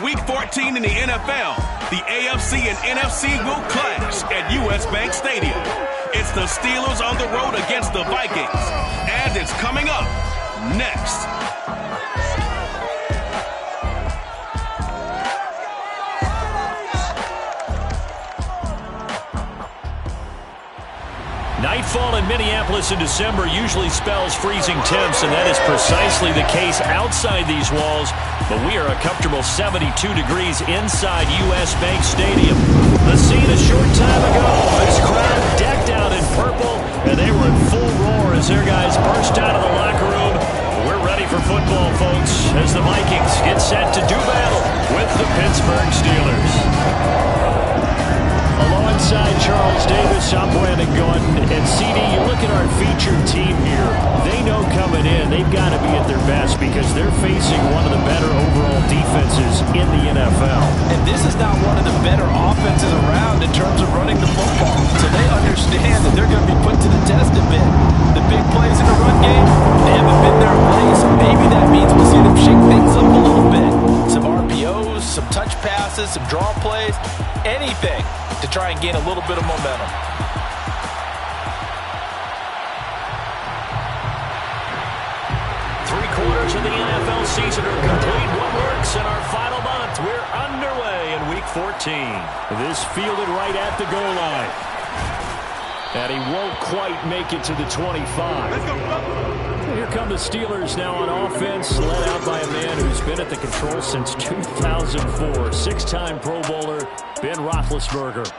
Week 14 in the NFL, the AFC and NFC will clash at US Bank Stadium. It's the Steelers on the road against the Vikings, and it's coming up next. Nightfall in Minneapolis in December usually spells freezing temps, and that is precisely the case outside these walls. But we are a comfortable 72 degrees inside US Bank Stadium. The scene a short time ago, this crowd decked out in purple, and they were in full roar as their guys burst out of the locker room. We're ready for football, folks, as the Vikings get set to do battle with the Pittsburgh Steelers. Alongside Charles Davis, I'm Brandon Gaudin. And CD, you look at our featured team here. They know coming in they've got to be at their best because they're facing one of the better overall defenses in the NFL. And this is not one of the better offenses around in terms of running the football. So they understand that they're going to be put to the test a bit. The big plays in the run game, they haven't been their way. So maybe that means we'll see them shake things up a little bit. Some RPOs, some touch passes, some draw plays, anything to try and gain a little bit of momentum. Three-quarters of the NFL season are complete. What works in our final month? We're underway in Week 14. This fielded right at the goal line. And he won't quite make it to the 25. Let's go. Here come the Steelers now on offense, led out by a man who's been at the control since 2004. Six-time Pro Bowler, Ben Roethlisberger.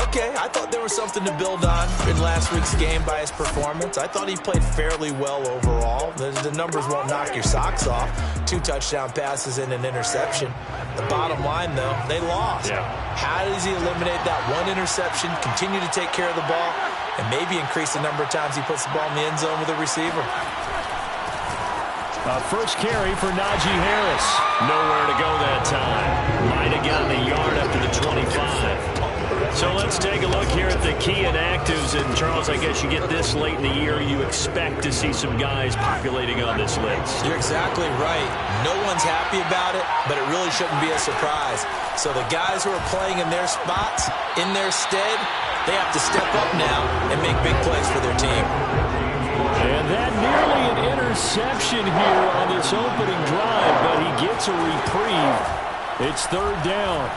Okay, I thought there was something to build on in last week's game by his performance. I thought he played fairly well overall. The numbers won't knock your socks off. 2 touchdown passes and an interception. The bottom line, though, they lost. Yeah. How does he eliminate that one interception, continue to take care of the ball, and maybe increase the number of times he puts the ball in the end zone with a receiver? First carry for Najee Harris. Nowhere to go that time. Might have gotten a yard up to the 25. So let's take a look here at the key inactives. And, Charles, I guess you get this late in the year, you expect to see some guys populating on this list. You're exactly right. No one's happy about it, but it really shouldn't be a surprise. So the guys who are playing in their spots, in their stead, they have to step up now and make big plays for their team. And that nearly an interception here on this opening drive, but he gets a reprieve. It's third down.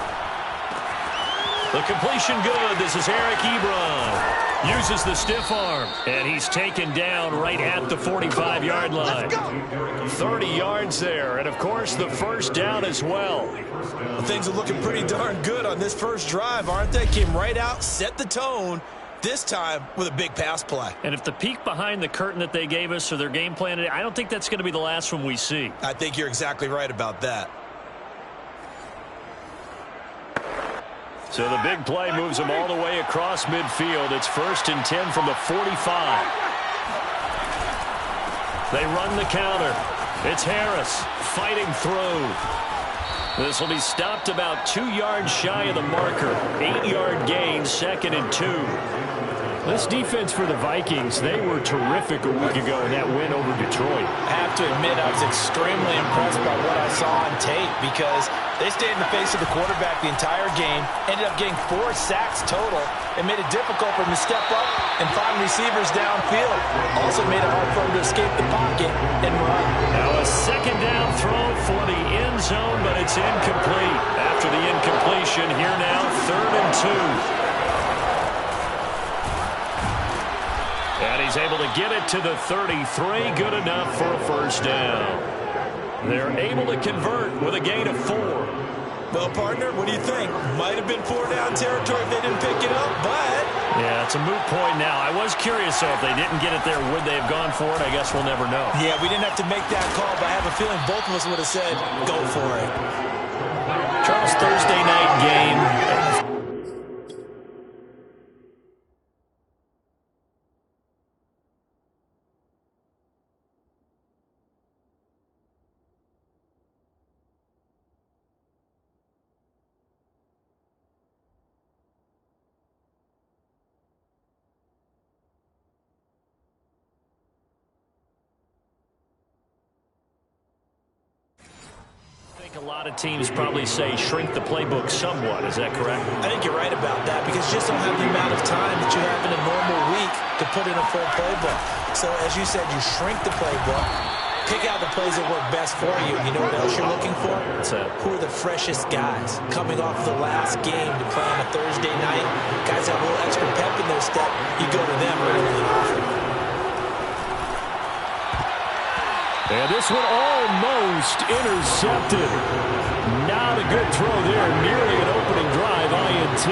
The completion good. This is Eric Ebron. Uses the stiff arm. And he's taken down right at the 45-yard line. 30 yards there. And, of course, the first down as well. Well, things are looking pretty darn good on this first drive, aren't they? Came right out, set the tone, this time with a big pass play. And if the peek behind the curtain that they gave us or their game plan, I don't think that's going to be the last one we see. I think you're exactly right about that. So the big play moves them all the way across midfield. It's 1st and 10 from the 45. They run the counter. It's Harris fighting through. This will be stopped about 2 yards shy of the marker. 8-yard gain, 2nd and 2. This defense for the Vikings, they were terrific a week ago in that win over Detroit. I have to admit, I was extremely impressed by what I saw on tape because they stayed in the face of the quarterback the entire game, ended up getting 4 sacks total, and made it difficult for him to step up and find receivers downfield. Also made it hard for him to escape the pocket and run. Now a second down throw for the end zone, but it's incomplete. After the incompletion, here now, 3rd and 2. And he's able to get it to the 33. Good enough for a first down. They're able to convert with a gain of 4. Well, partner, what do you think? Might have been 4-down territory if they didn't pick it up, but... Yeah, it's a moot point now. I was curious, though, if they didn't get it there, would they have gone for it? I guess we'll never know. Yeah, we didn't have to make that call, but I have a feeling both of us would have said, go for it. Charles, Thursday night game. A lot lot of teams probably say shrink the playbook somewhat. Is that correct? I think you're right about that because you just don't have the amount of time that you have in a normal week to put in a full playbook. So as you said, you shrink the playbook, pick out the plays that work best for you. You know what else you're looking for? What's that? Who are the freshest guys coming off the last game to play on a Thursday night? Guys that have a little extra pep in their step, you go to them early and often. And this one almost intercepted. Not a good throw there. Nearly an opening drive, INT.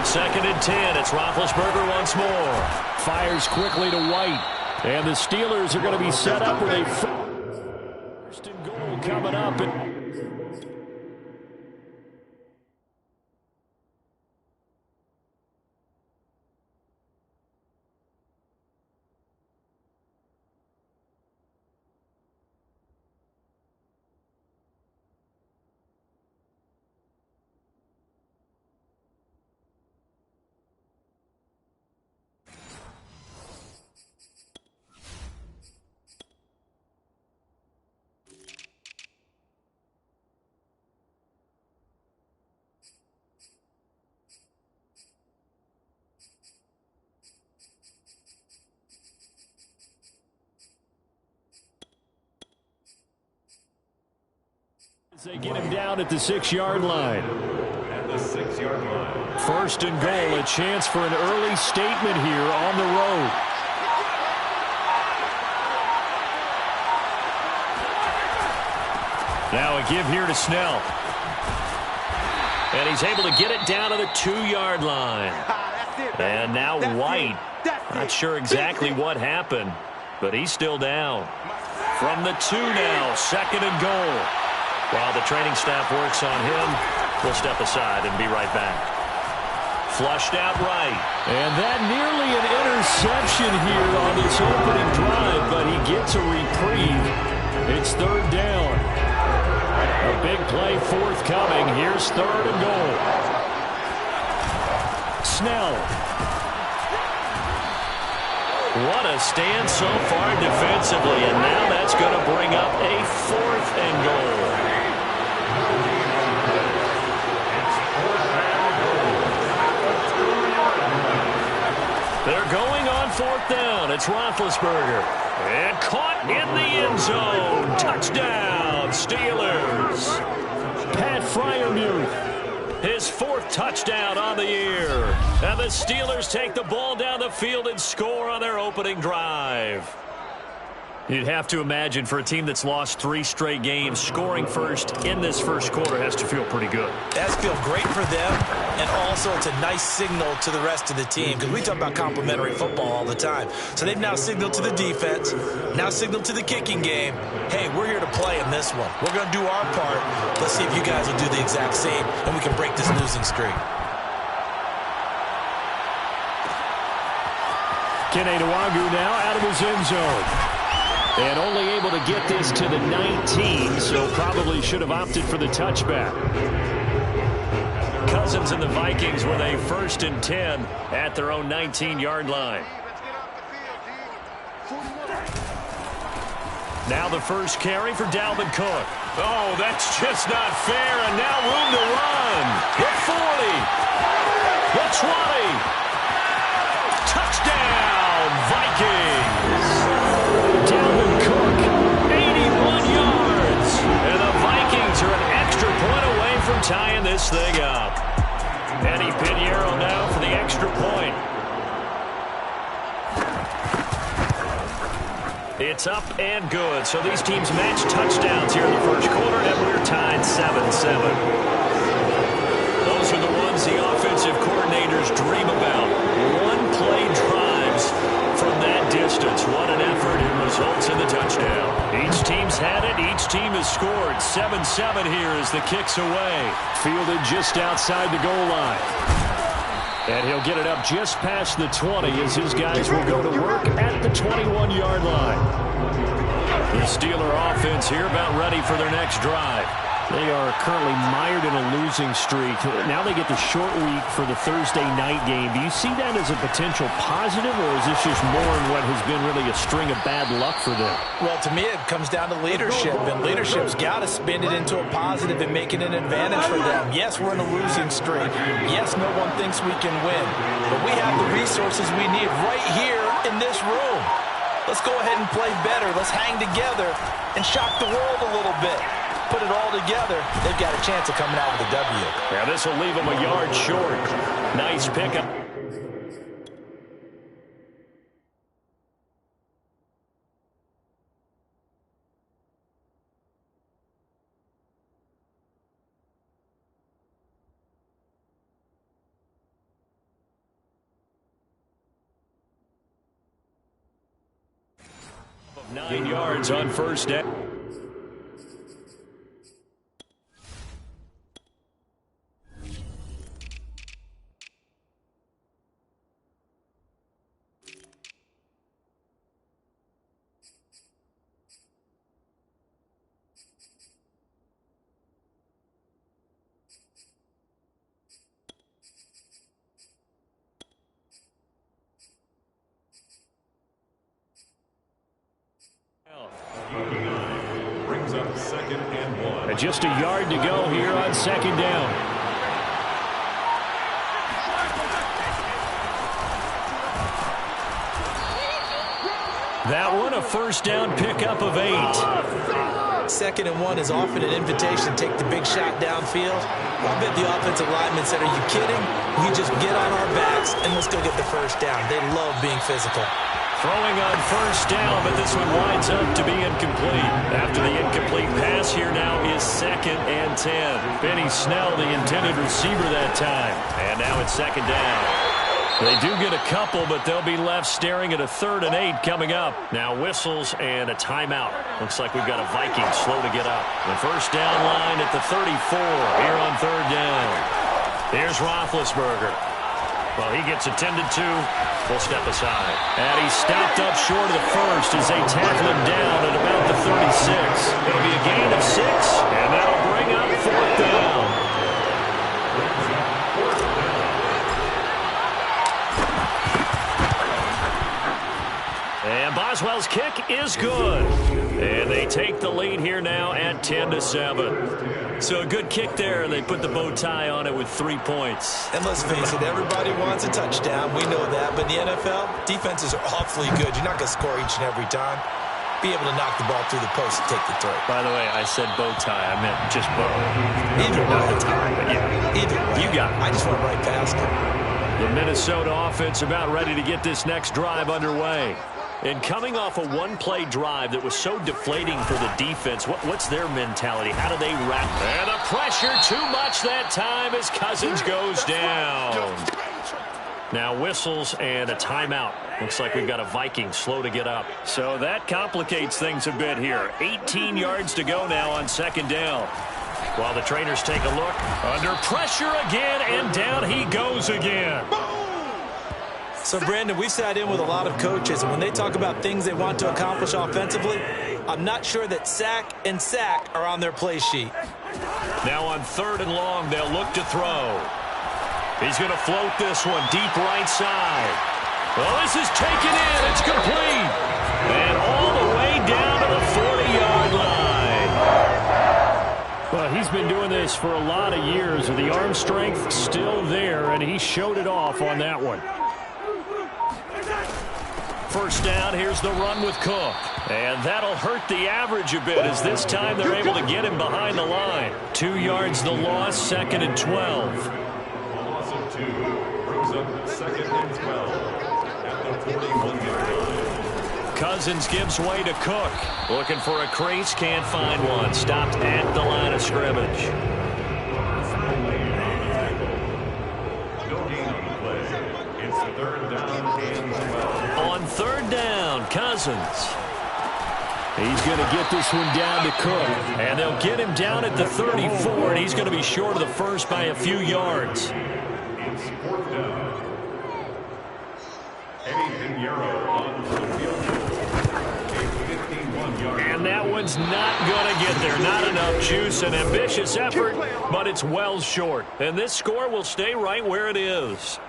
2nd and 10. It's Roethlisberger once more. Fires quickly to White. And the Steelers are going to be set up with a first and goal coming up. They get him down at the 6-yard line. At the 6-yard line. First and goal, a chance for an early statement here on the road. Now a give here to Snell. And he's able to get it down to the 2-yard line. And now White. Not sure exactly what happened, but he's still down. From the 2 now, 2nd and goal. While the training staff works on him, we'll step aside and be right back. Flushed out right. And that nearly an interception here on this opening drive, but he gets a reprieve. It's 3rd down. A big play forthcoming. Here's 3rd and goal. Snell. What a stand so far defensively, and now that's going to bring up a 4th and goal. They're going on 4th down. It's Roethlisberger. And caught in the end zone. Touchdown, Steelers. Pat Freiermuth, his 4th touchdown on the year. And the Steelers take the ball down the field and score on their opening drive. You'd have to imagine for a team that's lost 3 straight games, scoring first in this first quarter has to feel pretty good. That's feel great for them, and also it's a nice signal to the rest of the team because we talk about complimentary football all the time. So they've now signaled to the defense, now signaled to the kicking game, hey, we're here to play in this one. We're going to do our part. Let's see if you guys will do the exact same, and we can break this losing streak. Kene Nwangwu now out of his end zone. And only able to get this to the 19, so probably should have opted for the touchback. Cousins and the Vikings with a 1st and 10 at their own 19-yard line. Now the first carry for Dalvin Cook. Oh, that's just not fair, and now room to run. The 40, the 20. Touchdown, Vikings. Dalvin Cook, 81 yards. And the Vikings are an extra point away from tying this thing up. Eddie Pinheiro now for the extra point. It's up and good. So these teams match touchdowns here in the first quarter, and we're tied 7-7. Those are the ones the offensive coordinators dream about. One-play drives from that distance. What an effort. It results in the touchdown. Each team's had it. Each team has scored. 7-7 here as the kick's away. Fielded just outside the goal line. And he'll get it up just past the 20 as his guys will go to work at the 21-yard line. The Steeler offense here about ready for their next drive. They are currently mired in a losing streak. Now they get the short week for the Thursday night game. Do you see that as a potential positive, or is this just more in what has been really a string of bad luck for them? Well, to me, it comes down to leadership, and leadership's got to spin it into a positive and make it an advantage for them. Yes, we're in a losing streak. Yes, no one thinks we can win, but we have the resources we need right here in this room. Let's go ahead and play better. Let's hang together and shock the world a little bit. Put it all together, they've got a chance of coming out with a W. Yeah, this will leave them a yard short. Nice pickup. Of 9 yards on first down. Brings up 2nd and 1. And just a yard to go here on 2nd down. That one, a first down pickup of 8. 2nd and 1 is often an invitation to take the big shot downfield. I bet the offensive lineman said, are you kidding? We just get on our backs and let's go get the first down. They love being physical. Throwing on first down, but this one winds up to be incomplete. After the incomplete pass, here now is 2nd and 10. Benny Snell, the intended receiver that time. And now it's 2nd down. They do get a couple, but they'll be left staring at a 3rd and 8 coming up. Now whistles and a timeout. Looks like we've got a Viking slow to get up. The first down line at the 34 here on 3rd down. Here's Roethlisberger. Well, he gets attended to. Full step aside. And he's stopped up short of the first as they tackle him down at about the 36. It'll be a gain of 6, and that'll bring up 4th down. And Boswell's kick is good. And they take the lead here now at 10-7. So a good kick there. They put the bow tie on it with 3 points. And let's face it, everybody wants a touchdown. We know that. But in the NFL, defenses are awfully good. You're not going to score each and every time. Be able to knock the ball through the post and take the throw. By the way, I said bow tie. I meant just bow. Either way. Tie, but yeah. Either way. You got it. I just went right past it. The Minnesota offense about ready to get this next drive underway. And coming off a one-play drive that was so deflating for the defense, what's their mentality? How do they wrap? And the pressure too much that time as Cousins goes down. Now whistles and a timeout. Looks like we've got a Viking slow to get up. So that complicates things a bit here. 18 yards to go now on 2nd down. While the trainers take a look, under pressure again, and down he goes again. So, Brandon, we've sat in with a lot of coaches, and when they talk about things they want to accomplish offensively, I'm not sure that sack and sack are on their play sheet. Now on 3rd and long, they'll look to throw. He's going to float this one deep right side. Well, this is taken in. It's complete. And all the way down to the 40-yard line. Well, he's been doing this for a lot of years. The arm strength still there, and he showed it off on that one. First down, here's the run with Cook. And that'll hurt the average a bit as this time they're able to get him behind the line. 2 yards the loss, 2nd and 12. Loss of 2 brings up 2nd and 12 at the 41-yard line. Cousins gives way to Cook. Looking for a crease, can't find one. Stopped at the line of scrimmage. No gain on the play. It's 3rd down and 12. On 3rd down, Cousins. He's going to get this one down to Cook. And they'll get him down at the 34, and he's going to be short of the first by a few yards. It's 4th down. Eddie Pinheiro on the field. And that one's not going to get there. Not enough juice. An ambitious effort, but it's well short. And this score will stay right where it is.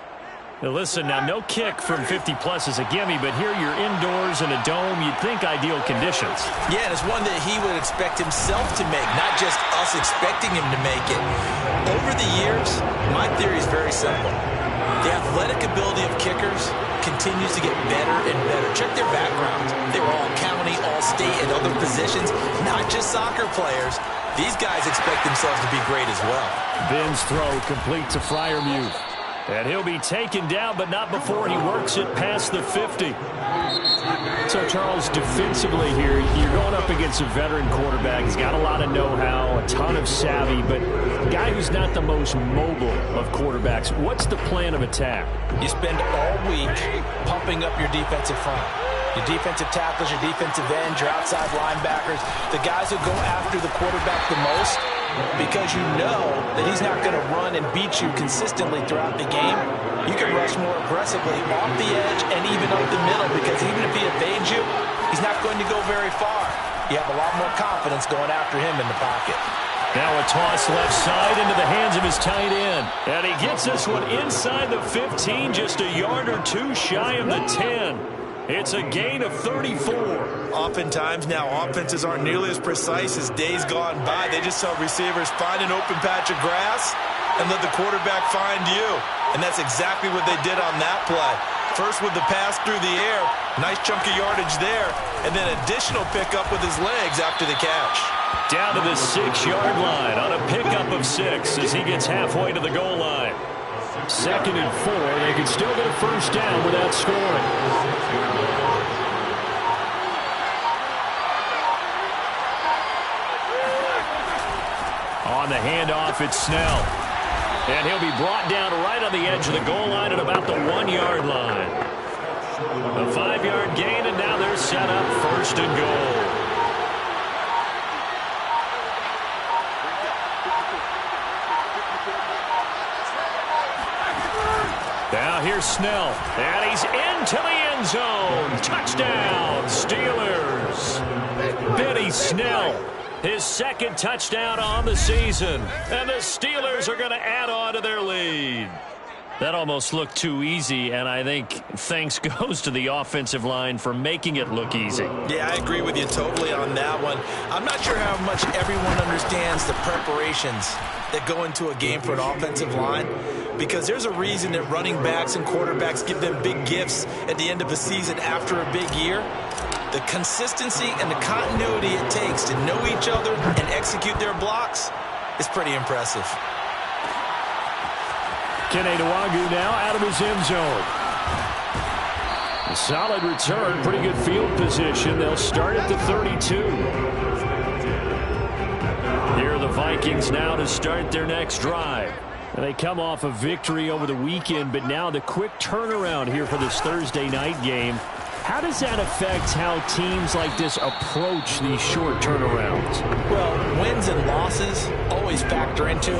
Now listen, now no kick from 50-plus is a gimme, but here you're indoors in a dome. You'd think ideal conditions. Yeah, and it's one that he would expect himself to make, not just us expecting him to make it. Over the years, my theory is very simple. The athletic ability of kickers continues to get better and better. Check their backgrounds. They were all county, all state, and other positions, not just soccer players. These guys expect themselves to be great as well. Ben's throw complete to Freiermuth. And he'll be taken down, but not before he works it past the 50. So, Charles, defensively here, you're going up against a veteran quarterback. He's got a lot of know-how, a ton of savvy, but a guy who's not the most mobile of quarterbacks. What's the plan of attack? You spend all week pumping up your defensive front. Your defensive tackles, your defensive ends, your outside linebackers, the guys who go after the quarterback the most, because you know that he's not going to run and beat you consistently throughout the game. You can rush more aggressively off the edge and even up the middle, because even if he evades you, he's not going to go very far. You have a lot more confidence going after him in the pocket. Now a toss left side into the hands of his tight end. And he gets this one inside the 15, just a yard or two shy of the 10. It's a gain of 34. Oftentimes now offenses aren't nearly as precise as days gone by. They just saw receivers find an open patch of grass and let the quarterback find you. And that's exactly what they did on that play. First with the pass through the air, nice chunk of yardage there, and then additional pickup with his legs after the catch. Down to the 6-yard line on a pickup of 6 as he gets halfway to the goal line. 2nd and 4. They can still get a first down without scoring. On the handoff, it's Snell. And he'll be brought down right on the edge of the goal line at about the 1-yard line. A 5-yard gain, and now they're set up 1st and goal. Now here's Snell, and he's into the end zone. Touchdown, Steelers. Benny Snell, his 2nd touchdown on the season. And the Steelers are going to add on to their lead. That almost looked too easy, and I think thanks goes to the offensive line for making it look easy. Yeah, I agree with you totally on that one. I'm not sure how much everyone understands the preparations that go into a game for an offensive line, because there's a reason that running backs and quarterbacks give them big gifts at the end of a season after a big year. The consistency and the continuity it takes to know each other and execute their blocks is pretty impressive. Kene Nwangwu now out of his end zone. A solid return, pretty good field position. They'll start at the 32. Here are the Vikings now to start their next drive. And they come off a victory over the weekend, but now the quick turnaround here for this Thursday night game. How does that affect how teams like this approach these short turnarounds? Well, wins and losses always factor into,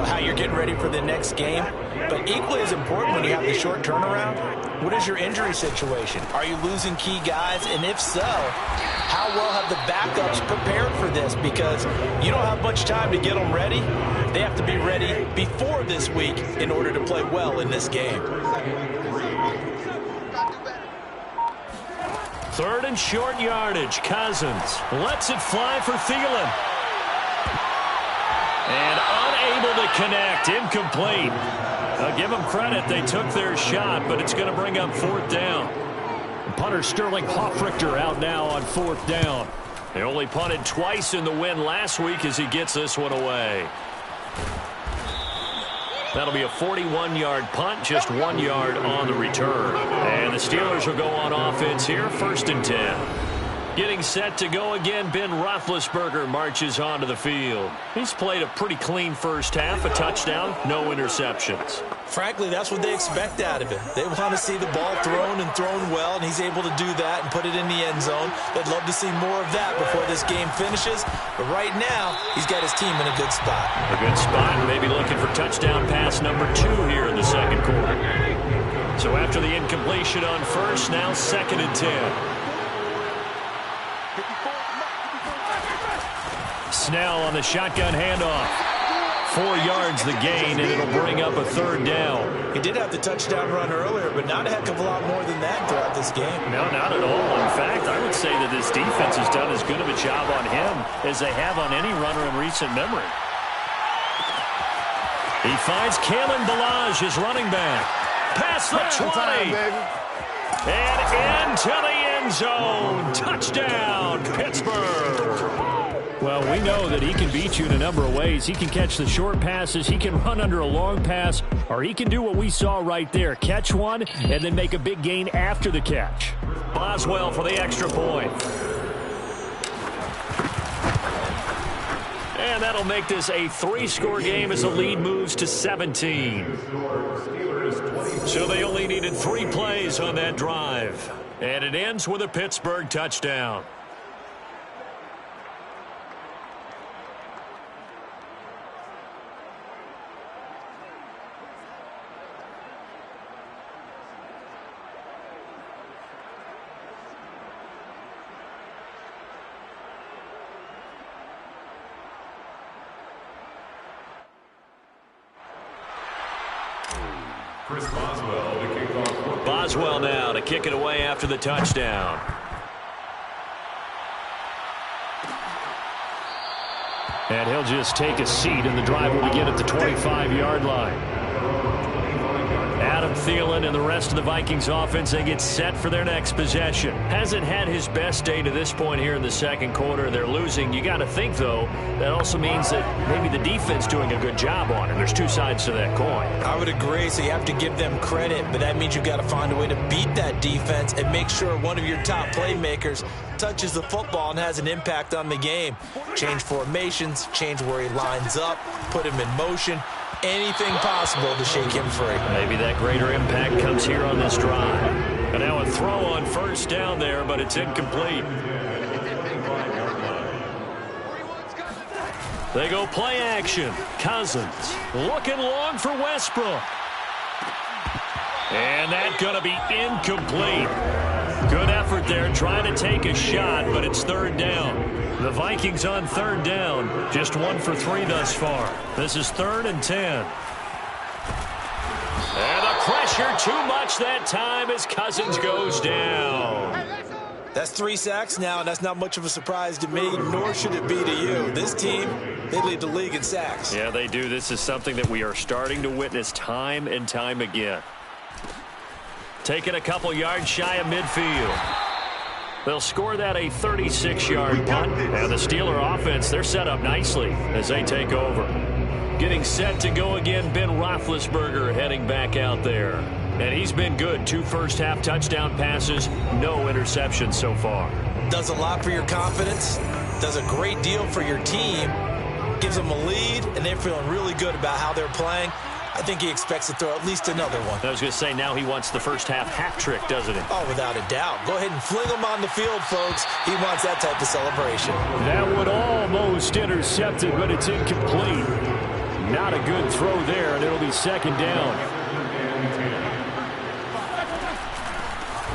how you're getting ready for the next game. But equally as important when you have the short turnaround, what is your injury situation? Are you losing key guys? And if so, how well have the backups prepared for this? Because you don't have much time to get them ready. They have to be ready before this week in order to play well in this game. 3rd and short yardage. Cousins lets it fly for Thielen. And unable to connect. Incomplete. I'll give them credit. They took their shot, but it's going to bring up 4th down. Punter Sterling Hofrichter out now on 4th down. They only punted twice in the win last week as he gets this one away. That'll be a 41-yard punt, just 1 yard on the return. And the Steelers will go on offense here, 1st and 10. Getting set to go again, Ben Roethlisberger marches onto the field. He's played a pretty clean first half, a touchdown, no interceptions. Frankly, that's what they expect out of him. They want to see the ball thrown and thrown well, and he's able to do that and put it in the end zone. They'd love to see more of that before this game finishes. But right now, he's got his team in a good spot. A good spot, maybe looking for touchdown pass number 2 here in the 2nd quarter. So after the incompletion on 1st, now 2nd and 10. Snell on the shotgun handoff. 4 yards the gain, and it'll bring up a 3rd down. He did have the touchdown run earlier, but not a heck of a lot more than that throughout this game. No, not at all. In fact, I would say that this defense has done as good of a job on him as they have on any runner in recent memory. He finds Kalen Ballage, his running back. Past the 20. And into the end zone. Touchdown, Pittsburgh. Well, we know that he can beat you in a number of ways. He can catch the short passes, he can run under a long pass, or he can do what we saw right there, catch one and then make a big gain after the catch. Boswell for the extra point. And that'll make this a 3-score game as the lead moves to 17. So they only needed 3 plays on that drive. And it ends with a Pittsburgh touchdown. Chris Boswell to kick off. Boswell now to kick it away after the touchdown. And he'll just take a seat, and the drive will begin at the 25-yard line. Adam Thielen and the rest of the Vikings offense, they get set for their next possession. Hasn't had his best day to this point here in the second quarter. They're losing. You got to think, though, that also means that maybe the defense doing a good job on it. There's 2 sides to that coin. I would agree, so you have to give them credit, but that means you've got to find a way to beat that defense and make sure one of your top playmakers touches the football and has an impact on the game. Change formations, change where he lines up, put him in motion. Anything possible to shake him free. Maybe that greater impact comes here on this drive. And now a throw on first down there, but it's incomplete. They go play action. Cousins looking long for Westbrook. And that's going to be incomplete. Good effort there trying to take a shot, but it's 3rd down. The Vikings on 3rd down, just 1 for 3 thus far. This is 3rd and 10. And the pressure too much that time as Cousins goes down. That's 3 sacks now, and that's not much of a surprise to me, nor should it be to you. This team, they lead the league in sacks. Yeah, they do. This is something that we are starting to witness time and time again. Taking a couple yards shy of midfield. They'll score that a 36-yard punt. And the Steeler offense, they're set up nicely as they take over. Getting set to go again, Ben Roethlisberger heading back out there. And he's been good. 2 first-half touchdown passes, no interceptions so far. Does a lot for your confidence, does a great deal for your team, gives them a lead, and they're feeling really good about how they're playing. I think he expects to throw at least another one. I was going to say, now he wants the first-half hat trick, doesn't he? Oh, without a doubt. Go ahead and fling him on the field, folks. He wants that type of celebration. That one almost intercepted, but it's incomplete. Not a good throw there, and it'll be 2nd down.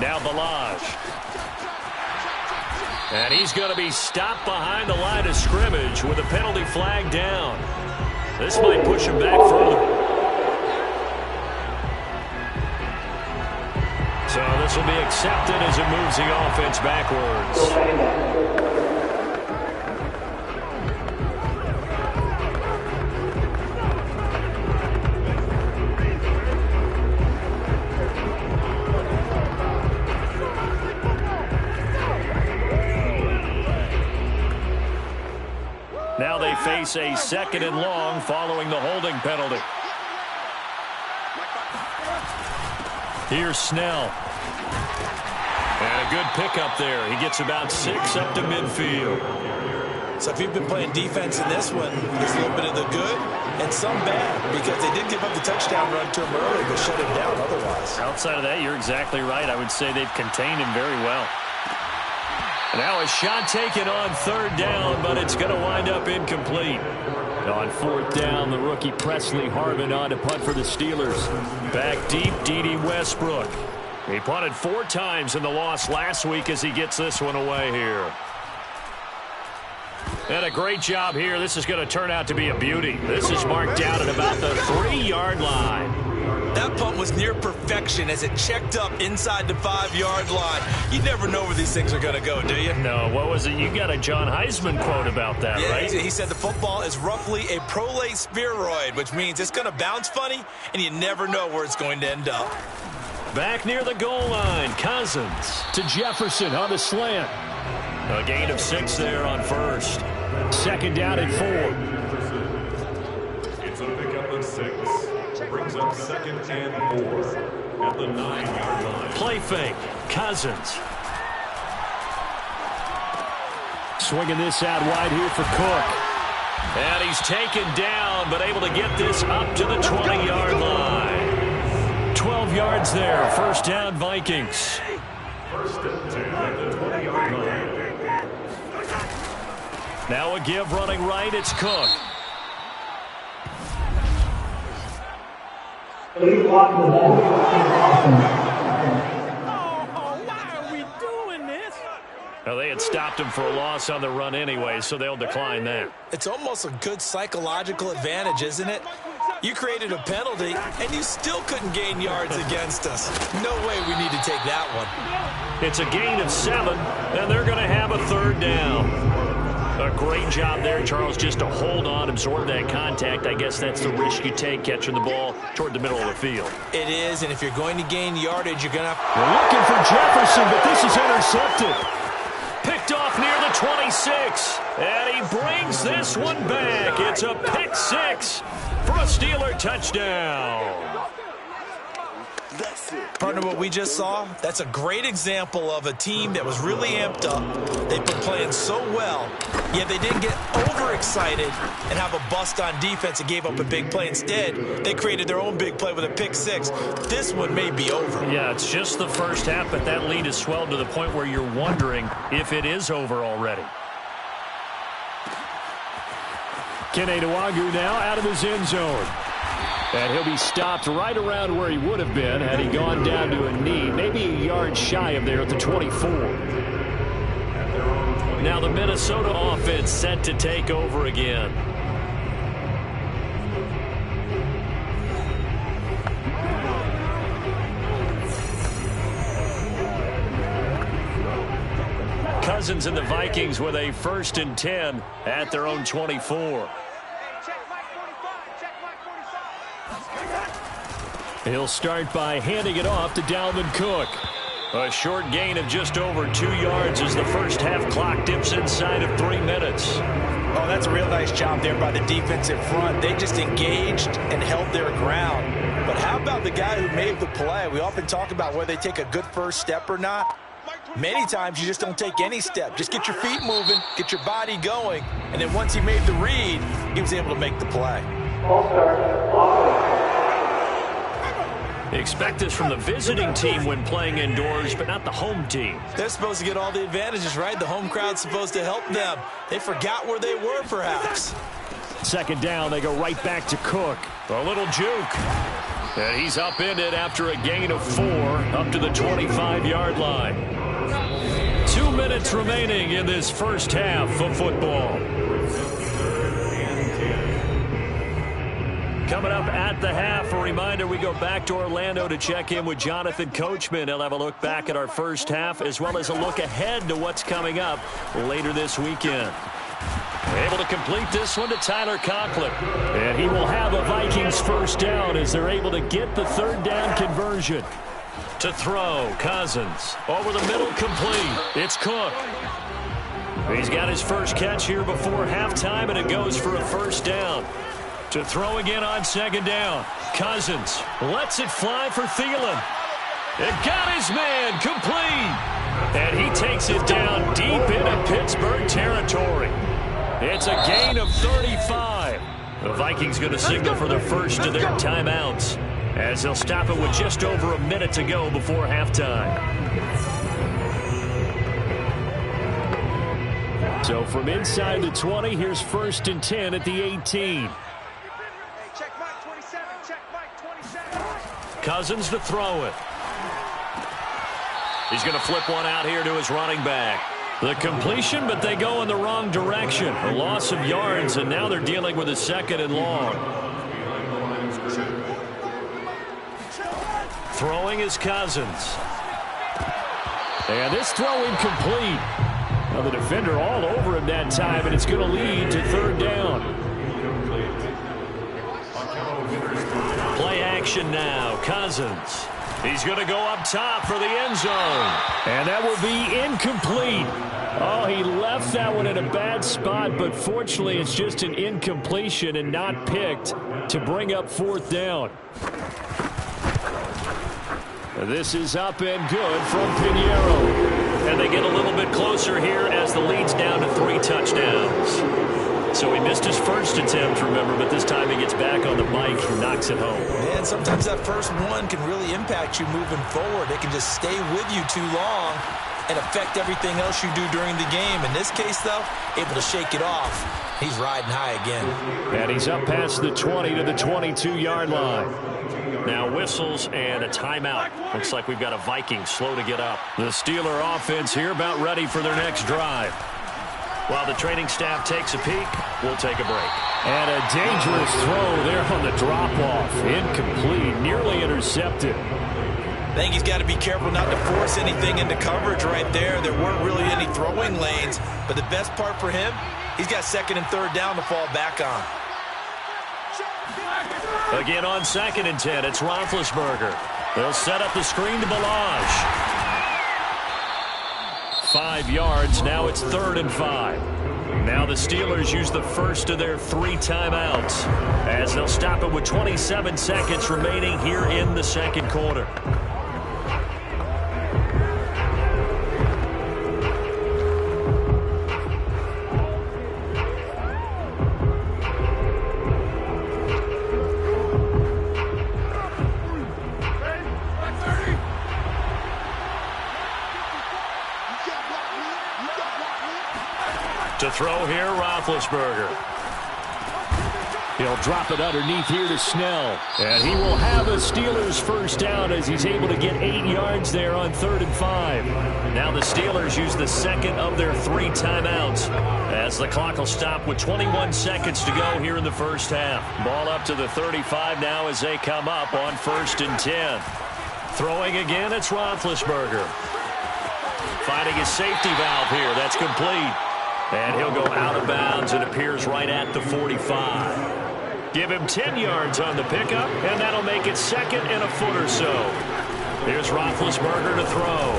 Now Ballage. And he's going to be stopped behind the line of scrimmage with a penalty flag down. This might push him back further. So this will be accepted as it moves the offense backwards. Now they face a 2nd and long following the holding penalty. Here's Snell. And a good pickup there. He gets about 6 up to midfield. So if you've been playing defense in this one, there's a little bit of the good and some bad, because they did give up the touchdown run to him early, but shut him down otherwise. Outside of that, you're exactly right. I would say they've contained him very well. Now a shot taken on 3rd down, but it's going to wind up incomplete. On 4th down, the rookie Presley Harvin on to punt for the Steelers. Back deep, D.D. Westbrook. He punted 4 times in the loss last week as he gets this one away here. And a great job here. This is going to turn out to be a beauty. This is marked down at about the 3-yard line. That punt was near perfection as it checked up inside the 5-yard line. You never know where these things are going to go, do you? No, what was it? You got a John Heisman quote about that, right? He said the football is roughly a prolate spheroid, which means it's going to bounce funny, and you never know where it's going to end up. Back near the goal line, Cousins to Jefferson on the slant. A gain of 6 there on first. Second down and 4. It's a pickup of 6. Brings up 2nd and 4 at the 9-yard line. Play fake. Cousins. Swinging this out wide here for Cook. And he's taken down, but able to get this up to the 20-yard line. 12 yards there. First down, Vikings. First and 10 at the 20-yard line. Now a give running right. It's Cook. Well, they had stopped him for a loss on the run anyway, so they'll decline that. It's almost a good psychological advantage, isn't it? You created a penalty, and you still couldn't gain yards against us. No way we need to take that one. It's a gain of 7, and they're going to have a third down. A great job there, Charles, just to hold on, absorb that contact. I guess that's the risk you take catching the ball toward the middle of the field. It is, and if you're going to gain yardage, you're going to have... They're looking for Jefferson, but this is intercepted. Picked off near the 26, and he brings this one back. It's a pick 6 for a Steeler touchdown. Partner, what we just saw, that's a great example of a team that was really amped up. They've been playing so well, yet they didn't get overexcited and have a bust on defense and gave up a big play. Instead, they created their own big play with a pick 6. This one may be over. Yeah, it's just the first half, but that lead has swelled to the point where you're wondering if it is over already. Kene Nwangwu now out of his end zone. And he'll be stopped right around where he would have been had he gone down to a knee, maybe a yard shy of there at the 24. Now the Minnesota offense set to take over again. Cousins and the Vikings with a 1st and 10 at their own 24. He'll start by handing it off to Dalvin Cook. A short gain of just over 2 yards as the first half clock dips inside of 3 minutes. Oh, that's a real nice job there by the defensive front. They just engaged and held their ground. But how about the guy who made the play? We often talk about whether they take a good first step or not. Many times you just don't take any step. Just get your feet moving, get your body going, and then once he made the read, he was able to make the play. Expect this from the visiting team when playing indoors, but not the home team. They're supposed to get all the advantages, right? The home crowd's supposed to help them. They forgot where they were, perhaps. Second down, they go right back to Cook. A little juke. And he's upended after a gain of 4 up to the 25-yard line. 2 minutes remaining in this first half of football. Coming up at the half, a reminder, we go back to Orlando to check in with Jonathan Coachman. He'll have a look back at our first half as well as a look ahead to what's coming up later this weekend. Able to complete this one to Tyler Conklin. And he will have a Vikings first down as they're able to get the third down conversion. To throw, Cousins. Over the middle, complete. It's Cook. He's got his first catch here before halftime, and it goes for a first down. To throw again on second down. Cousins lets it fly for Thielen. It got his man complete. And he takes it down deep into Pittsburgh territory. It's a gain of 35. The Vikings going to signal for the first of their timeouts as they'll stop it with just over a minute to go before halftime. So from inside the 20, here's 1st and 10 at the 18. Cousins to throw it. He's going to flip one out here to his running back. The completion, but they go in the wrong direction. A loss of yards, and now they're dealing with a 2nd and long. Throwing is Cousins. And this throw incomplete. Now the defender all over him that time, and it's going to lead to 3rd down. Play action now. Cousins. He's going to go up top for the end zone. And that will be incomplete. Oh, he left that one in a bad spot, but fortunately it's just an incompletion and not picked to bring up 4th down. This is up and good from Pinheiro. And they get a little bit closer here as the lead's down to 3 touchdowns. So he missed his first attempt, remember, but this time he gets back on the bike and knocks it home. Man, sometimes that first one can really impact you moving forward. It can just stay with you too long and affect everything else you do during the game. In this case, though, able to shake it off. He's riding high again. And he's up past the 20 to the 22-yard line. Now whistles and a timeout. Looks like we've got a Viking slow to get up. The Steeler offense here about ready for their next drive. While the training staff takes a peek, we'll take a break. And a dangerous throw there on the drop-off. Incomplete, nearly intercepted. I think he's got to be careful not to force anything into coverage right there. There weren't really any throwing lanes, but the best part for him, he's got 2nd and 3rd down to fall back on. Again on 2nd and 10, it's Roethlisberger. They'll set up the screen to Ballage. 5 yards, now it's 3rd and 5. Now the Steelers use the first of their 3 timeouts as they'll stop it with 27 seconds remaining here in the 2nd quarter. To throw here, Roethlisberger. He'll drop it underneath here to Snell. And he will have a Steelers first down as he's able to get 8 yards there on 3rd and 5. Now the Steelers use the 2nd of their 3 timeouts as the clock will stop with 21 seconds to go here in the first half. Ball up to the 35 now as they come up on 1st and 10. Throwing again, it's Roethlisberger. Finding his safety valve here. That's complete. And he'll go out of bounds and appears right at the 45. Give him 10 yards on the pickup, and that'll make it 2nd and a foot or so. Here's Roethlisberger to throw.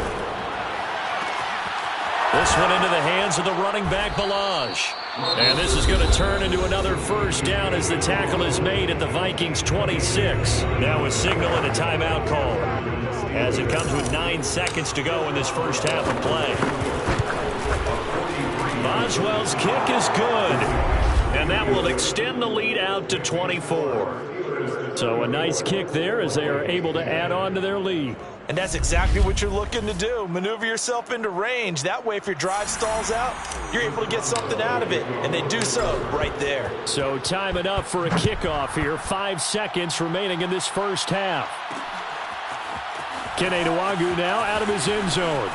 This one into the hands of the running back, Ballage. And this is going to turn into another first down as the tackle is made at the Vikings' 26. Now a signal and a timeout call as it comes with 9 seconds to go in this first half of play. Boswell's kick is good, and that will extend the lead out to 24. So a nice kick there as they are able to add on to their lead. And that's exactly what you're looking to do. Maneuver yourself into range. That way, if your drive stalls out, you're able to get something out of it, and they do so right there. So time enough for a kickoff here. 5 seconds remaining in this first half. Kene Nwangwu now out of his end zone.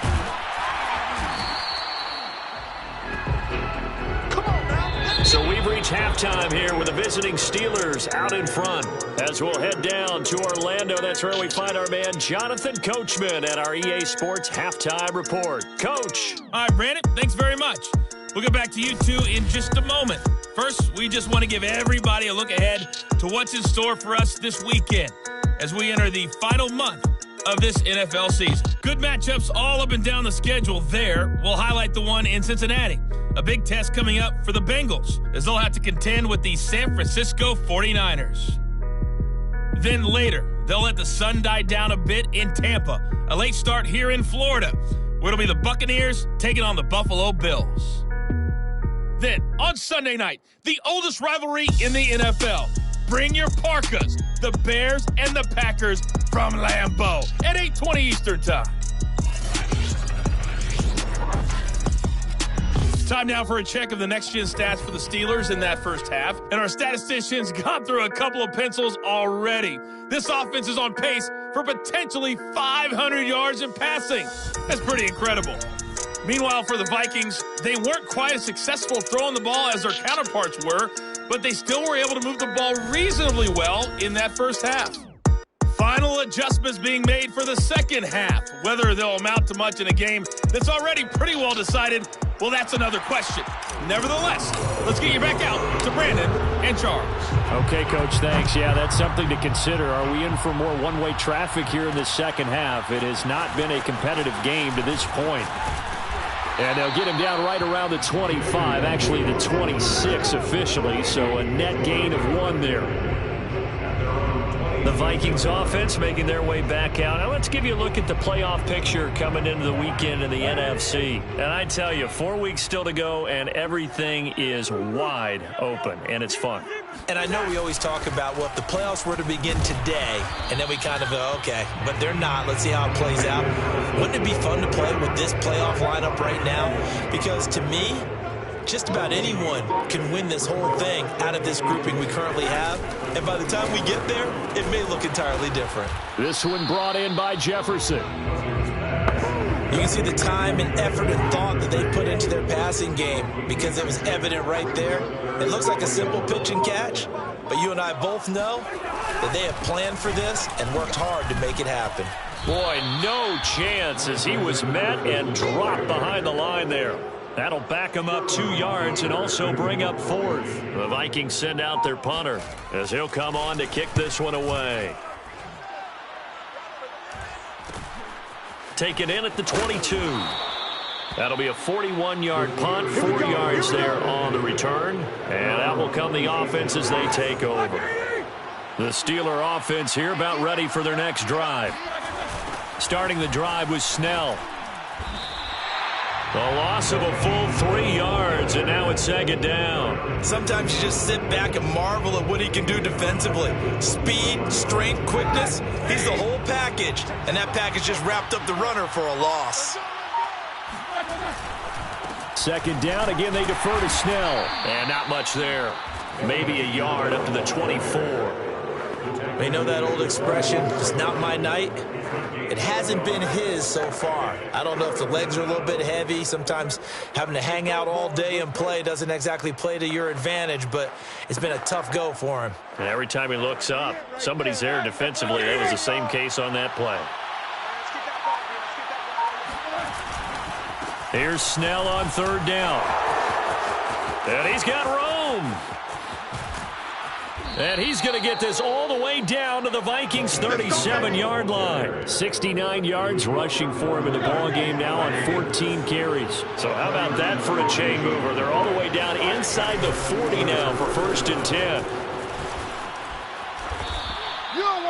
So we've reached halftime here with the visiting Steelers out in front. As we'll head down to Orlando, that's where we find our man Jonathan Coachman at our EA Sports Halftime Report. Coach. All right, Brandon, thanks very much. We'll get back to you two in just a moment. First, we just want to give everybody a look ahead to what's in store for us this weekend as we enter the final month of this NFL season. Good matchups all up and down the schedule there. We'll highlight the one in Cincinnati. A big test coming up for the Bengals as they'll have to contend with the San Francisco 49ers. Then later, they'll let the sun die down a bit in Tampa. A late start here in Florida, where it'll be the Buccaneers taking on the Buffalo Bills. Then, on Sunday night, the oldest rivalry in the NFL. Bring your parkas, the Bears and the Packers from Lambeau at 8:20 Eastern Time. Time now for a check of the next-gen stats for the Steelers in that first half. And our statisticians got through a couple of pencils already. This offense is on pace for potentially 500 yards in passing. That's pretty incredible. Meanwhile, for the Vikings, they weren't quite as successful throwing the ball as their counterparts were, but they still were able to move the ball reasonably well in that first half. Final adjustments being made for the second half. Whether they'll amount to much in a game that's already pretty well decided, well, that's another question. Nevertheless, let's get you back out to Brandon and Charles. Okay, Coach, thanks. Yeah, that's something to consider. Are we in for more one-way traffic here in the second half? It has not been a competitive game to this point. And they'll get him down right around the 25, actually the 26 officially, so a net gain of 1 there. The Vikings offense making their way back out. Now let's give you a look at the playoff picture coming into the weekend in the NFC. And I tell you, 4 weeks still to go, and everything is wide open, and it's fun. And I know we always talk about, well, if the playoffs were to begin today, and then we kind of go, okay, but they're not. Let's see how it plays out. Wouldn't it be fun to play with this playoff lineup right now? Because to me, just about anyone can win this whole thing out of this grouping we currently have. And by the time we get there, it may look entirely different. This one brought in by Jefferson. You can see the time and effort and thought that they put into their passing game because it was evident right there. It looks like a simple pitch and catch, but you and I both know that they have planned for this and worked hard to make it happen. Boy, no chance as he was met and dropped behind the line there. That'll back him up 2 yards and also bring up 4th. The Vikings send out their punter as he'll come on to kick this one away. Take it in at the 22. That'll be a 41-yard punt, 4 yards there on the return. And that will come the offense as they take over. The Steeler offense here about ready for their next drive. Starting the drive was Snell. The loss of a full 3 yards, and now it's second down. Sometimes you just sit back and marvel at what he can do defensively. Speed, strength, quickness, he's the whole package. And that package just wrapped up the runner for a loss. Second down, again they defer to Snell. And not much there. Maybe a yard up to the 24. They know that old expression, it's not my night. It hasn't been his so far. I don't know if the legs are a little bit heavy. Sometimes having to hang out all day and play doesn't exactly play to your advantage, but it's been a tough go for him. And every time he looks up, somebody's there defensively. That was the same case on that play. Here's Snell on third down. And he's got room. And he's going to get this all the way down to the Vikings' 37-yard line. 69 yards rushing for him in the ballgame now on 14 carries. So how about that for a chain mover? They're all the way down inside the 40 now for 1st and 10.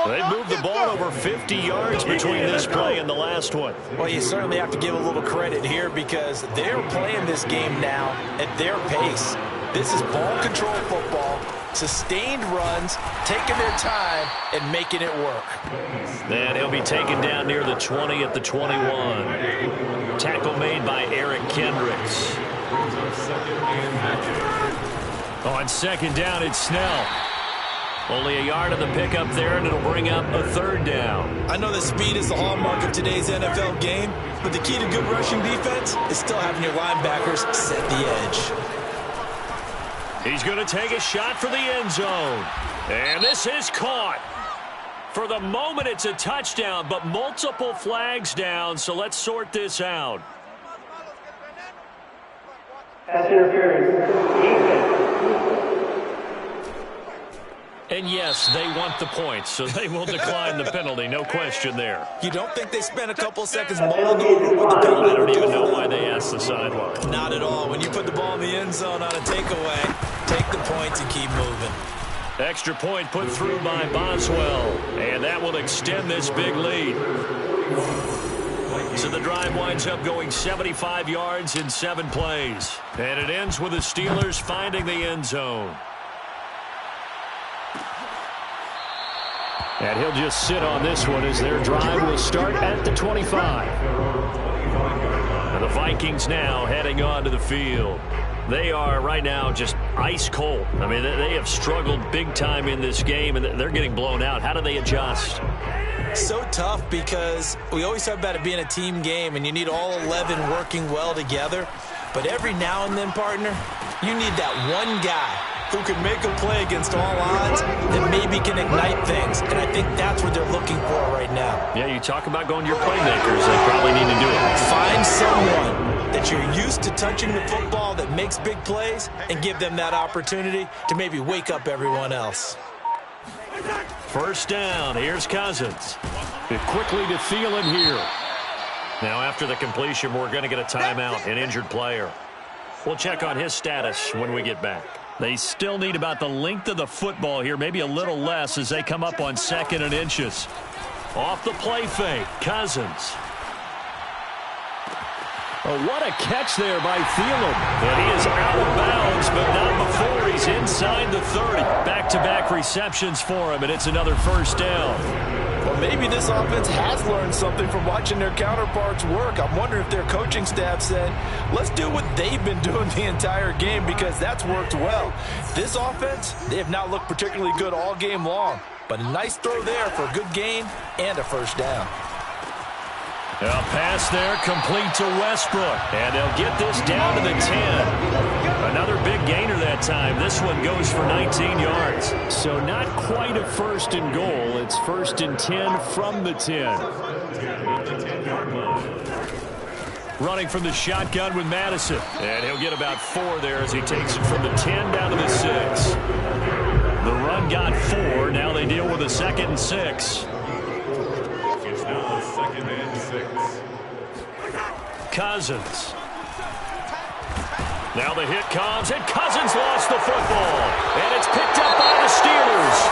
They've moved the ball over 50 yards between this play and the last one. Well, you certainly have to give a little credit here because they're playing this game now at their pace. This is ball control football. Sustained runs, taking their time, and making it work. And he'll be taken down near the 20 at the 21. Tackle made by Eric Kendricks. On second down, it's Snell. Only a yard of the pickup there, and it'll bring up a 3rd down. I know that speed is the hallmark of today's NFL game, but the key to good rushing defense is still having your linebackers set the edge. He's going to take a shot for the end zone. And this is caught. For the moment, it's a touchdown, but multiple flags down, so let's sort this out. And yes, they want the points, so they will decline the penalty, no question there. You don't think they spent a couple seconds mulling over with the penalty? I don't even know why they asked the sideline. Not at all. When you put the ball in the end zone on a takeaway, take the points and keep moving. Extra point put through by Boswell, and that will extend this big lead. So the drive winds up going 75 yards in 7 plays. And it ends with the Steelers finding the end zone. And he'll just sit on this one as their drive will start at the 25. And the Vikings now heading onto the field. They are right now just ice cold. I mean, they have struggled big time in this game, and they're getting blown out. How do they adjust? So tough because we always talk about it being a team game and you need all 11 working well together. But every now and then, partner, you need that one guy who can make a play against all odds that maybe can ignite things. And I think that's what they're looking for right now. Yeah, you talk about going to your playmakers. They probably need to do it. Find someone that you're used to touching the football that makes big plays and give them that opportunity to maybe wake up everyone else. First down, here's Cousins. Quickly to Thielen here. Now after the completion, we're going to get a timeout, an injured player. We'll check on his status when we get back. They still need about the length of the football here, maybe a little less as they come up on 2nd and inches. Off the play fake, Cousins. Oh, what a catch there by Thielen. And he is out of bounds, but not before he's inside the 30. Back-to-back receptions for him, and it's another first down. Well, maybe this offense has learned something from watching their counterparts work. I'm wondering if their coaching staff said, let's do what they've been doing the entire game because that's worked well. This offense, they have not looked particularly good all game long, but a nice throw there for a good gain and a first down. A pass there complete to Westbrook, and they'll get this down to the 10. Another big gainer that time. This one goes for 19 yards. So not quite a 1st and goal. It's 1st and 10 from the 10. Running from the shotgun with Madison. And he'll get about 4 there as he takes it from the 10 down to the 6. The run got 4. Now they deal with a 2nd and 6. It's now a 2nd and 6. Cousins. Now the hit comes, and Cousins lost the football. And it's picked up by the Steelers.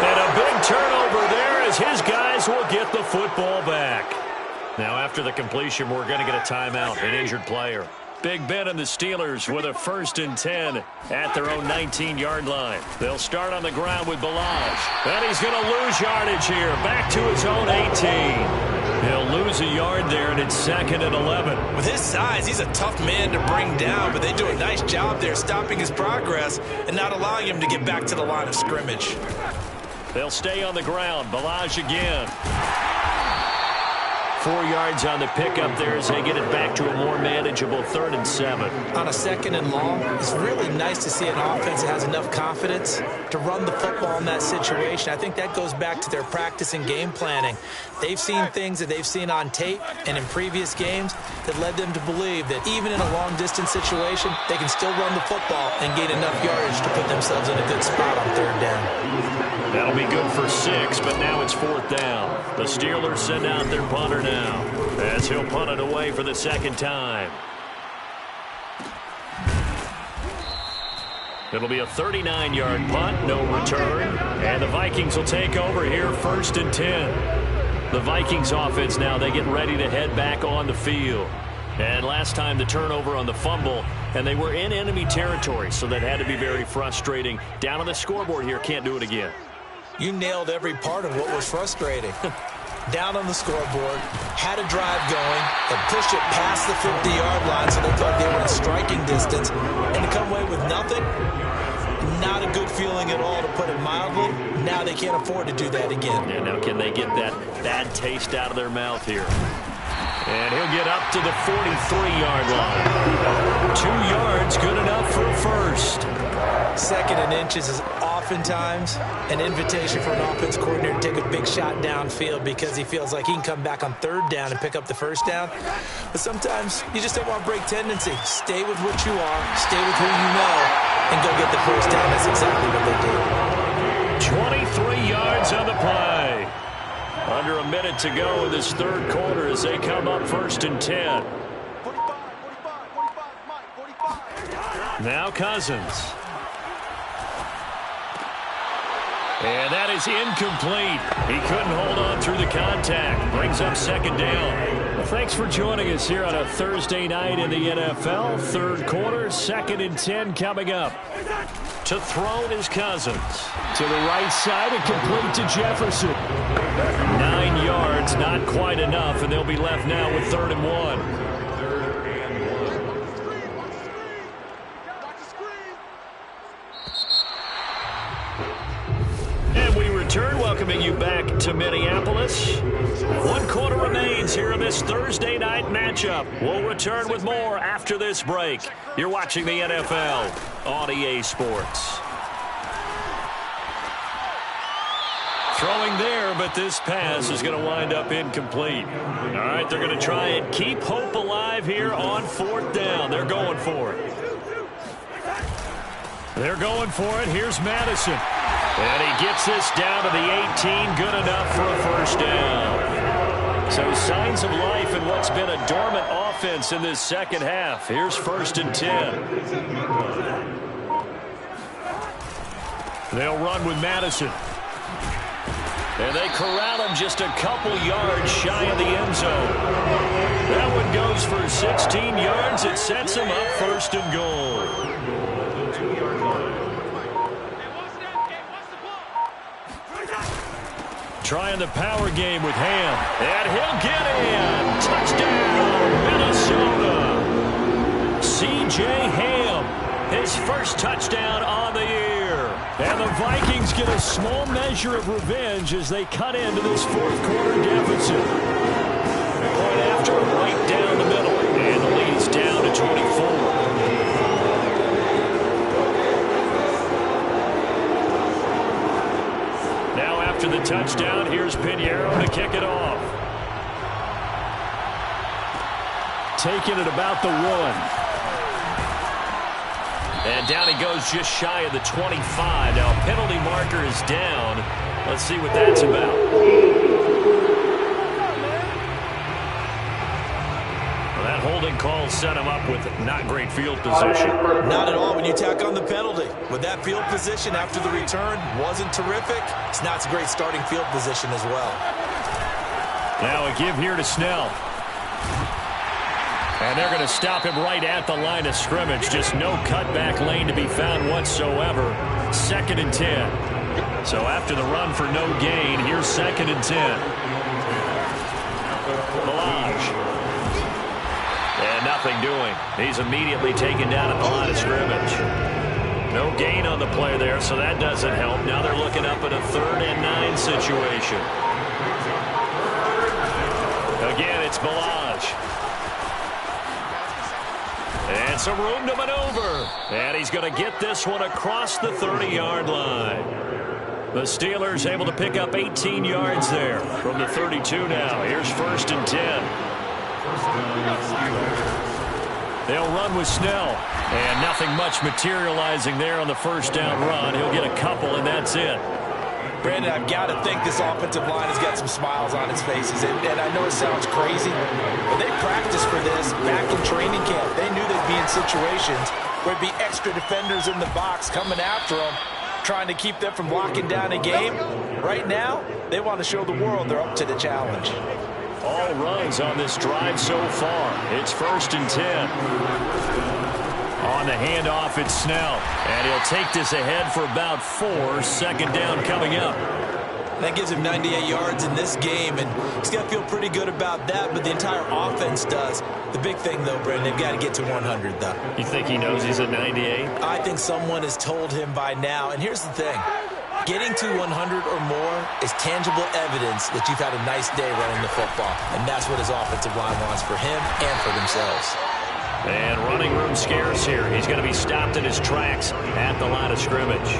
And a big turnover there as his guys will get the football back. Now after the completion, we're going to get a timeout, an injured player. Big Ben and the Steelers with a 1st and 10 at their own 19-yard line. They'll start on the ground with Balaj. And he's going to lose yardage here, back to his own 18. He'll lose a yard there, and it's 2nd and 11. With his size, he's a tough man to bring down, but they do a nice job there stopping his progress and not allowing him to get back to the line of scrimmage. They'll stay on the ground. Balaj again. 4 yards on the pickup there as they get it back to a more manageable 3rd and 7. On a 2nd and long, it's really nice to see an offense that has enough confidence to run the football in that situation. I think that goes back to their practice and game planning. They've seen things that they've seen on tape and in previous games that led them to believe that even in a long-distance situation, they can still run the football and gain enough yardage to put themselves in a good spot on 3rd down. That'll be good for 6, but now it's 4th down. The Steelers send out their punter now as he'll punt it away for the 2nd time. It'll be a 39-yard punt, no return, and the Vikings will take over here 1st and 10. The Vikings offense now, they get ready to head back on the field. And last time the turnover on the fumble, and they were in enemy territory, so that had to be very frustrating. Down on the scoreboard here, can't do it again. You nailed every part of what was frustrating. Down on the scoreboard, had a drive going, and pushed it past the 50-yard line so they thought they were in striking distance, and to come away with nothing, not a good feeling at all, to put it mildly. Now they can't afford to do that again. Yeah, now can they get that bad taste out of their mouth here? And he'll get up to the 43-yard line. 2 yards, good enough for a first. 2nd and inches is oftentimes an invitation for an offense coordinator to take a big shot downfield because he feels like he can come back on 3rd down and pick up the first down. But sometimes you just don't want to break tendency. Stay with what you are, stay with who you know, and go get the first down. That's exactly what they did. 23 yards on the play. Under a minute to go in this 3rd quarter as they come up 1st and 10. Now Cousins. And that is incomplete. He couldn't hold on through the contact. Brings up 2nd down. Well, thanks for joining us here on a Thursday night in the NFL. 3rd quarter, 2nd and 10 coming up. To throw is Cousins. To the right side and complete to Jefferson. 9 yards, not quite enough, and they'll be left now with 3rd and 1. And we return, welcoming you back to Minneapolis. 1 quarter remains here in this Thursday night matchup. We'll return with more after this break. You're watching the NFL on EA Sports. Throwing there, but this pass is going to wind up incomplete. All right, they're going to try and keep hope alive here on 4th down. They're going for it. They're going for it. Here's Madison. And he gets this down to the 18. Good enough for a first down. So signs of life in what's been a dormant offense in this second half. Here's 1st and 10. They'll run with Madison. And they corral him just a couple yards shy of the end zone. That one goes for 16 yards. It sets him up 1st and goal. Trying the power game with Ham. And he'll get in. Touchdown, Minnesota. C.J. Ham, his first touchdown on the year. And the Vikings get a small measure of revenge as they cut into this 4th quarter deficit. Point after, right down the middle. And the lead's down to 24. After the touchdown, here's Pinheiro to kick it off. Taking it about the 1. And down he goes just shy of the 25. Now a penalty marker is down. Let's see what that's about. That holding call set him up with not great field position. Not at all when you tack on the penalty. With that field position after the return wasn't terrific. It's not a great starting field position as well. Now a give here to Snell. And they're going to stop him right at the line of scrimmage. Just no cutback lane to be found whatsoever. 2nd and 10. So after the run for no gain, here's 2nd and 10. Balaj. And nothing doing. He's immediately taken down at the line of scrimmage. No gain on the play there, so that doesn't help. Now they're looking up at a 3rd and 9 situation. Again, it's Balaj. And some room to maneuver. And he's going to get this one across the 30-yard line. The Steelers able to pick up 18 yards there from the 32 now. Here's 1st and 10. They'll run with Snell. And nothing much materializing there on the 1st down run. He'll get a couple, and that's it. Brandon, I've got to think this offensive line has got some smiles on its faces. And I know it sounds crazy, but they practiced for this back in training camp. They knew they'd be in situations where there'd be extra defenders in the box coming after them, trying to keep them from locking down a game. Right now, they want to show the world they're up to the challenge. All runs on this drive so far. It's 1st and 10. On the handoff, it's Snell. And he'll take this ahead for about 4. 2nd down coming up. That gives him 98 yards in this game, and he's got to feel pretty good about that, but the entire offense does. The big thing, though, Brandon, they've got to get to 100, though. You think he knows he's at 98? I think someone has told him by now. And here's the thing. Getting to 100 or more is tangible evidence that you've had a nice day running the football. And that's what his offensive line wants for him and for themselves. And running room scarce here. He's going to be stopped in his tracks at the line of scrimmage.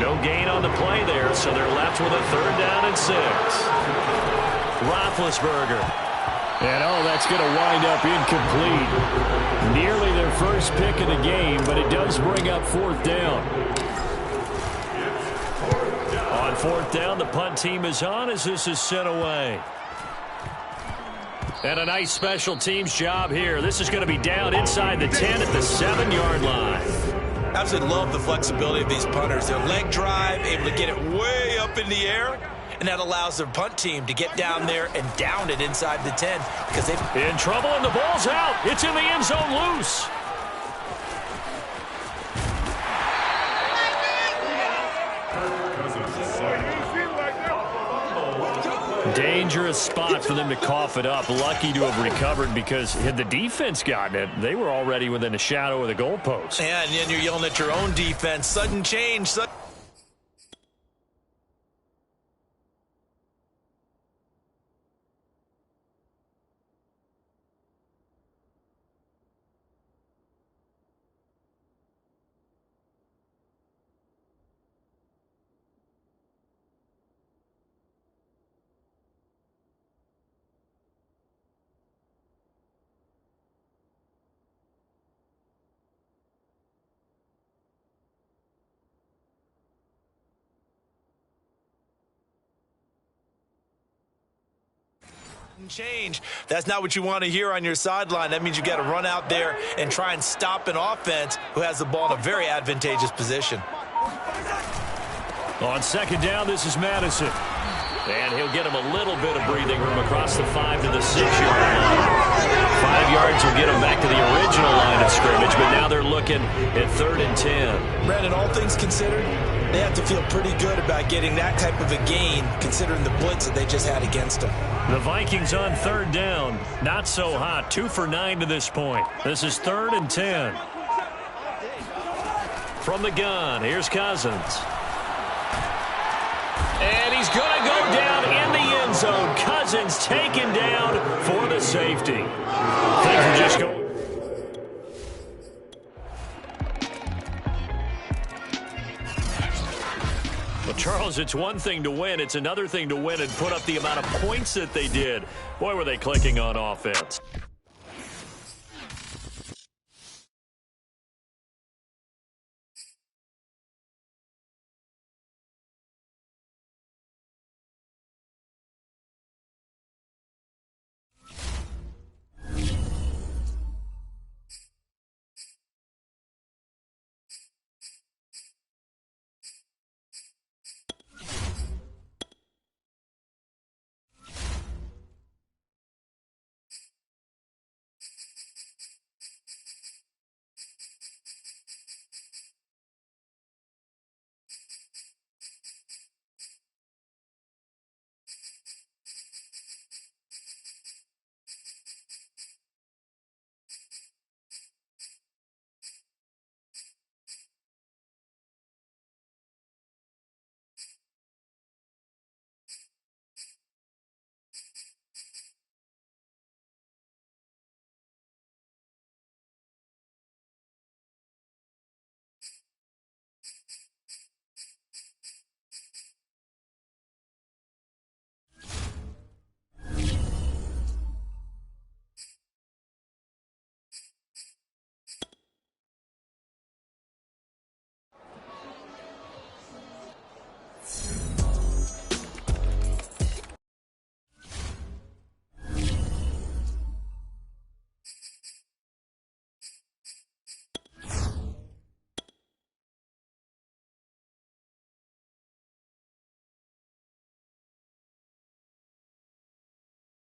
No gain on the play there, so they're left with a 3rd down and 6. Roethlisberger. And, that's going to wind up incomplete. Nearly their first pick of the game, but it does bring up 4th down. On 4th down, the punt team is on as this is sent away. And a nice special teams job here. This is going to be down inside the 10 at the 7-yard line. Absolutely love the flexibility of these punters. Their leg drive, able to get it way up in the air, and that allows their punt team to get down there and down it inside the 10. Because they've in trouble, and the ball's out. It's in the end zone loose. Dangerous spot for them to cough it up. Lucky to have recovered because had the defense gotten it, they were already within a shadow of the goalpost. And you're yelling at your own defense. Sudden change. Change. That's not what you want to hear on your sideline. That means you got to run out there and try and stop an offense who has the ball in a very advantageous position. On second down, this is Madison. And he'll get him a little bit of breathing room across the 5 to the 6-yard line. 5 yards will get him back to the original line of scrimmage, but now they're looking at 3rd and 10. Brandon, all things considered, they have to feel pretty good about getting that type of a gain, considering the blitz that they just had against them. The Vikings on 3rd down. Not so hot. 2 for 9 to this point. This is 3rd and 10. From the gun, here's Cousins. And he's going to go down in the end zone. Cousins taken down for the safety. Things are just going. Well, Charles, it's one thing to win. It's another thing to win and put up the amount of points that they did. Boy, were they clicking on offense.